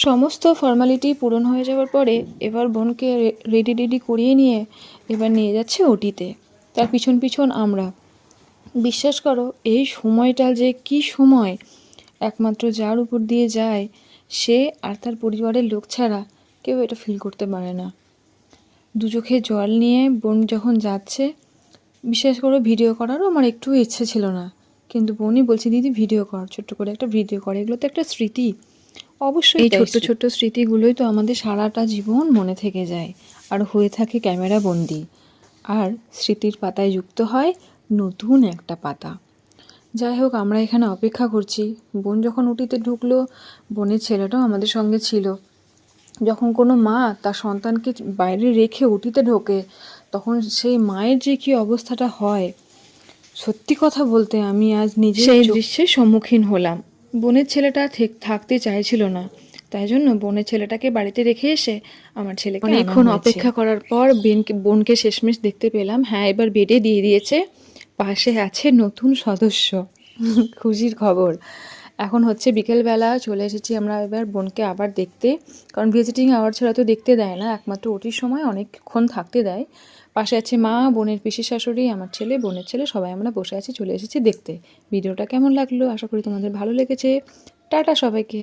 সমস্ত ফর্মালিটি পূরণ হয়ে যাওয়ার পরে এবার বোনকে রেডি করিয়ে নিয়ে এবার নিয়ে যাচ্ছে ওটিতে। তার পিছন পিছন আমরা। বিশ্বাস করো এই সময়টা যে কি সময়, একমাত্র যার উপর দিয়ে যায় সে আর তার পরিবারের লোক ছাড়া কেউ এটা ফিল করতে পারে না। দু চোখে জল নিয়ে বোন যখন যাচ্ছে, বিশেষ করে ভিডিও করারও আমার একটু ইচ্ছে ছিল না, কিন্তু বোনই বলছে দিদি ভিডিও কর, ছোট্ট করে একটা ভিডিও কর, এগুলো তো একটা স্মৃতি। অবশ্যই এই ছোট্ট ছোট্ট স্মৃতিগুলোই তো আমাদের সারাটা জীবন মনে থেকে যায় আর হয়ে থাকে ক্যামেরা বন্দি, আর স্মৃতির পাতায় যুক্ত হয় নতুন একটা পাতা। যাই হোক, আমরা এখানে অপেক্ষা করছি। বোন যখন উটিতে ঢুকলো, বোনের ছেলেটাও আমাদের সঙ্গে ছিল। যখন কোনো মা তার সন্তানকে বাইরে রেখে উটিতে ঢোকে, তখন সেই মায়ের যে কী অবস্থাটা হয়, সত্যি কথা বলতে আমি আজ নিজে সেই দৃশ্যের সম্মুখীন হলাম। বোনের ছেলেটা থাকতে চাইছিল না, তাই জন্য বোনের ছেলেটাকে বাড়িতে রেখে এসে আমার ছেলেকে অনেকক্ষণ অপেক্ষা করার পর বোনকে শেষমেশ দেখতে পেলাম। হ্যাঁ, এবার বেডে দিয়ে দিয়েছে, পাশে আছে নতুন সদস্য। খুশির খবর। এখন হচ্ছে বিকেলবেলা, চলে এসেছি আমরা এবার বোনকে আবার দেখতে, কারণ ভিজিটিং আওয়ার ছাড়া তো দেখতে দেয় না, একমাত্র ওটির সময় অনেকক্ষণ থাকতে দেয়। পাশে আছে মা, বোনের পিসি শাশুড়ি, আমার ছেলে, বোনের ছেলে, সবাই আমরা বসে আছি, চলে এসেছি দেখতে। ভিডিওটা কেমন লাগলো, আশা করি তোমাদের ভালো লেগেছে। টাটা সবাইকে।